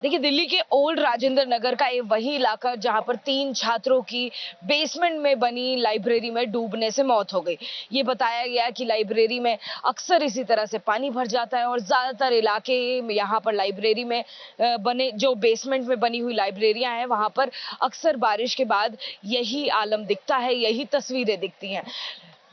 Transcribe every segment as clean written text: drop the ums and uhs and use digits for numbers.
देखिए, दिल्ली के ओल्ड राजेंद्र नगर का ये वही इलाका जहां पर 3 छात्रों की बेसमेंट में बनी लाइब्रेरी में डूबने से मौत हो गई। ये बताया गया कि लाइब्रेरी में अक्सर इसी तरह से पानी भर जाता है और ज्यादातर इलाके में यहाँ पर लाइब्रेरी में बने जो बेसमेंट में बनी हुई लाइब्रेरियां हैं वहां पर अक्सर बारिश के बाद यही आलम दिखता है, यही तस्वीरें दिखती हैं।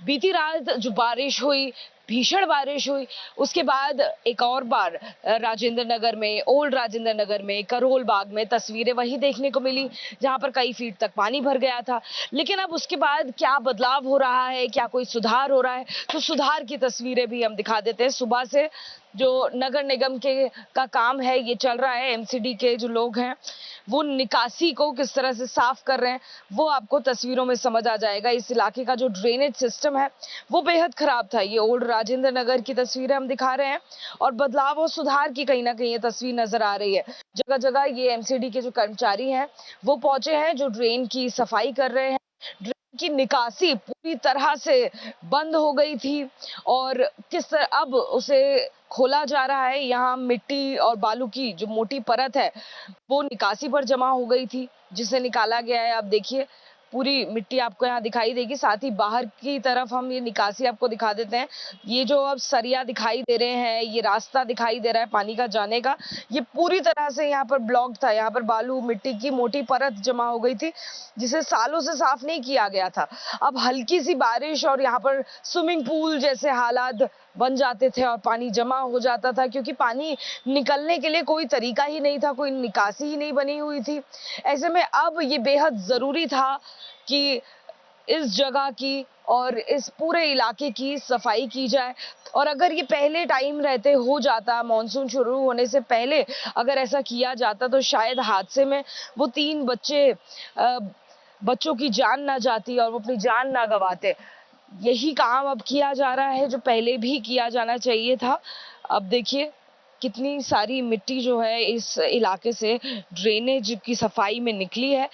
बीती रात जो बारिश हुई, भीषण बारिश हुई, उसके बाद एक और बार राजेंद्र नगर में, ओल्ड राजेंद्र नगर में, करोल बाग में तस्वीरें वही देखने को मिली जहां पर कई फीट तक पानी भर गया था। लेकिन अब उसके बाद क्या बदलाव हो रहा है, क्या कोई सुधार हो रहा है, तो सुधार की तस्वीरें भी हम दिखा देते हैं। सुबह से जो नगर निगम के का काम है ये चल रहा है, एमसीडी के जो लोग हैं वो निकासी को किस तरह से साफ कर रहे हैं वो आपको तस्वीरों में समझ आ जाएगा। इस इलाके का जो ड्रेनेज सिस्टम है वो बेहद खराब था। ये ओल्ड राजेंद्र नगर की तस्वीरें हम दिखा रहे हैं और बदलाव और सुधार की कहीं ना कहीं ये तस्वीर नजर आ रही है। जगह जगह ये एमसीडी के जो कर्मचारी हैं वो पहुंचे हैं, जो ड्रेन की सफाई कर रहे हैं। ड्रेन की निकासी पूरी तरह से बंद हो गई थी और किस तरह अब उसे खोला जा रहा है। यहाँ मिट्टी और बालू की जो मोटी परत है वो निकासी पर जमा हो गई थी, जिसे निकाला गया है। आप देखिए पूरी मिट्टी आपको यहाँ दिखाई देगी। साथ ही बाहर की तरफ हम ये निकासी आपको दिखा देते हैं। ये जो अब सरिया दिखाई दे रहे हैं, ये रास्ता दिखाई दे रहा है पानी का जाने का, ये पूरी तरह से यहाँ पर ब्लॉक था। यहाँ पर बालू मिट्टी की मोटी परत जमा हो गई थी जिसे सालों से साफ नहीं किया गया था। अब हल्की सी बारिश और यहाँ पर स्विमिंग पूल जैसे हालात बन जाते थे और पानी जमा हो जाता था, क्योंकि पानी निकलने के लिए कोई तरीका ही नहीं था, कोई निकासी ही नहीं बनी हुई थी। ऐसे में अब ये बेहद जरूरी था कि इस जगह की और इस पूरे इलाके की सफाई की जाए। और अगर ये पहले टाइम रहते हो जाता, मानसून शुरू होने से पहले अगर ऐसा किया जाता तो शायद हादसे में वो 3 बच्चों की जान ना जाती और वो अपनी जान ना गंवाते। यही काम अब किया जा रहा है जो पहले भी किया जाना चाहिए था। अब देखिए कितनी सारी मिट्टी जो है इस इलाके से ड्रेनेज की सफाई में निकली है।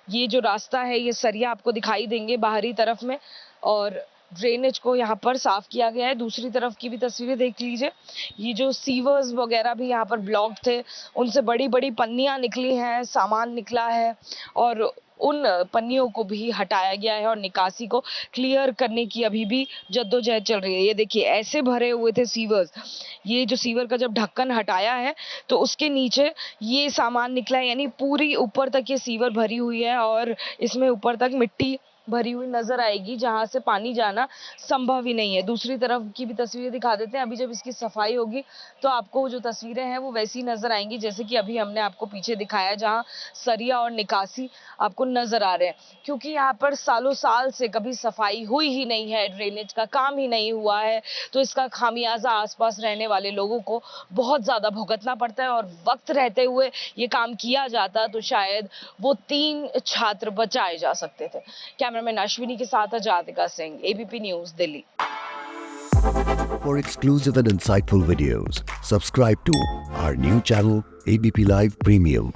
ये जो रास्ता है ये सरिया आपको दिखाई देंगे बाहरी तरफ में और ड्रेनेज को यहाँ पर साफ किया गया है। दूसरी तरफ की भी तस्वीरें देख लीजिए। ये जो सीवर्स वगैरह भी यहाँ पर ब्लॉक थे, उनसे बड़ी बड़ी पन्नियां निकली हैं, सामान निकला है और उन पन्नियों को भी हटाया गया है और निकासी को क्लियर करने की अभी भी जद्दोजहद चल रही है। ये देखिए ऐसे भरे हुए थे सीवर्स। ये जो सीवर का जब ढक्कन हटाया है तो उसके नीचे ये सामान निकला है, यानी पूरी ऊपर तक ये सीवर भरी हुई है और इसमें ऊपर तक मिट्टी भरी हुई नजर आएगी जहां से पानी जाना संभव ही नहीं है। दूसरी तरफ की भी तस्वीरें दिखा देते हैं। अभी जब इसकी सफाई होगी तो आपको जो तस्वीरें हैं वो वैसी नजर आएंगी जैसे कि अभी हमने आपको पीछे दिखाया, जहां सरिया और निकासी आपको नजर आ रहे हैं। क्योंकि यहाँ पर सालों साल से कभी सफाई हुई ही नहीं है, ड्रेनेज का काम ही नहीं हुआ है, तो इसका खामियाजा आसपास रहने वाले लोगों को बहुत ज्यादा भुगतना पड़ता है। और वक्त रहते हुए ये काम किया जाता तो शायद वो 3 छात्र बचाए जा सकते थे। कैमरामैन अश्विनी के साथ Ajadika Singh, ABP News, Delhi. For exclusive and insightful videos, subscribe to our new channel ABP Live Premium.